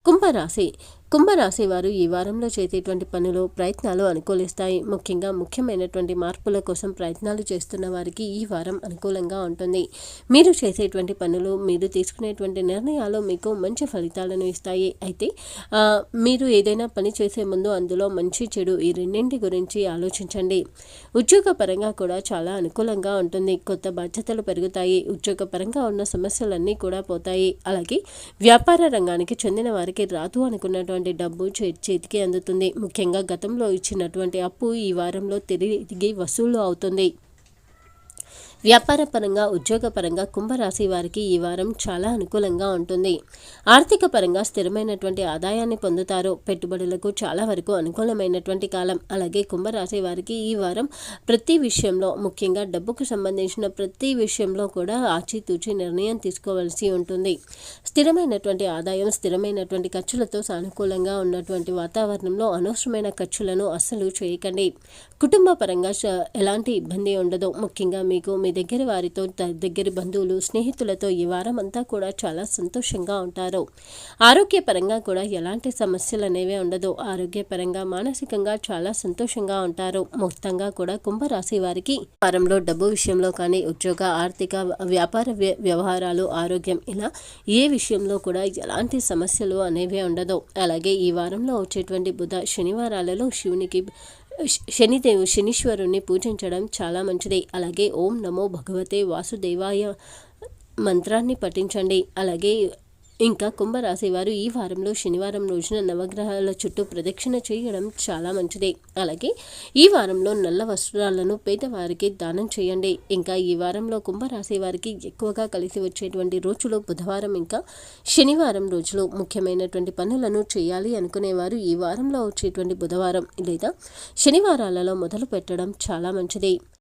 కుంభరాశి కుంభరాశి వారు ఈ వారంలో చేసేటువంటి పనులు ప్రయత్నాలు అనుకూలిస్తాయి. ముఖ్యమైనటువంటి మార్పుల కోసం ప్రయత్నాలు చేస్తున్న వారికి ఈ వారం అనుకూలంగా ఉంటుంది. మీరు చేసేటువంటి పనులు, మీరు తీసుకునేటువంటి నిర్ణయాలు మీకు మంచి ఫలితాలను ఇస్తాయి. అయితే మీరు ఏదైనా పని చేసే ముందు అందులో మంచి చెడు ఈ రెండింటి గురించి ఆలోచించండి. ఉద్యోగపరంగా కూడా చాలా అనుకూలంగా ఉంటుంది. కొత్త బాధ్యతలు పెరుగుతాయి. ఉద్యోగపరంగా ఉన్న సమస్యలన్నీ కూడా పోతాయి. అలాగే వ్యాపార రంగానికి చెందిన వారికి రాదు అనుకున్నటువంటి డబ్బు చేతికి అందుతుంది. ముఖ్యంగా గతంలో ఇచ్చినటువంటి అప్పు ఈ వారంలో తిరిగి వసూలు అవుతుంది. వ్యాపారపరంగా, ఉద్యోగపరంగా కుంభరాశి వారికి ఈ వారం చాలా అనుకూలంగా ఉంటుంది. ఆర్థిక పరంగా స్థిరమైనటువంటి ఆదాయాన్ని పొందుతారు. పెట్టుబడులకు చాలా వరకు అనుకూలమైనటువంటి కాలం. అలాగే కుంభరాశి వారికి ఈ వారం ప్రతి విషయంలో, ముఖ్యంగా డబ్బుకు సంబంధించిన ప్రతి విషయంలో కూడా ఆచితూచి నిర్ణయం తీసుకోవాల్సి ఉంటుంది. స్థిరమైనటువంటి ఆదాయం, స్థిరమైనటువంటి ఖర్చులతో సానుకూలంగా ఉన్నటువంటి వాతావరణంలో అనవసరమైన ఖర్చులను అస్సలు చేయకండి. కుటుంబ పరంగా ఎలాంటి ఇబ్బంది ఉండదు. ముఖ్యంగా మీకు మీ దగ్గర వారితో, దగ్గర బంధువులు, స్నేహితులతో ఈ వారం అంతా కూడా చాలా సంతోషంగా ఉంటారు. ఆరోగ్యపరంగా కూడా ఎలాంటి సమస్యలు అనేవి ఉండదు. ఆరోగ్యపరంగా, మానసికంగా చాలా సంతోషంగా ఉంటారు. మొత్తంగా కూడా కుంభరాశి వారికి వారంలో డబ్బు విషయంలో కానీ, ఉద్యోగ, ఆర్థిక, వ్యాపార వ్యవహారాలు, ఆరోగ్యం ఇలా ఏ విషయంలో కూడా ఎలాంటి సమస్యలు అనేవి ఉండదు. అలాగే ఈ వారంలో వచ్చేటువంటి బుధ, శనివారాలలో శనీశ్వరుణ్ణి పూజించడం చాలా మంచిది. అలాగే ఓం నమో భగవతే వాసుదేవాయ మంత్రాన్ని పఠించండి. అలాగే ఇంకా కుంభరాశి వారు ఈ వారంలో శనివారం రోజున నవగ్రహాల చుట్టూ ప్రదక్షిణ చేయడం చాలా మంచిది. అలాగే ఈ వారంలో నల్ల వస్త్రాలను పేదవారికి దానం చేయండి. ఇంకా ఈ వారంలో కుంభరాశి వారికి ఎక్కువగా కలిసి వచ్చేటువంటి రోజులు బుధవారం ఇంకా శనివారం రోజులు. ముఖ్యమైనటువంటి పనులను చేయాలి అనుకునేవారు ఈ వారంలో వచ్చేటువంటి బుధవారం లేదా శనివారాలలో మొదలు పెట్టడం చాలా మంచిది.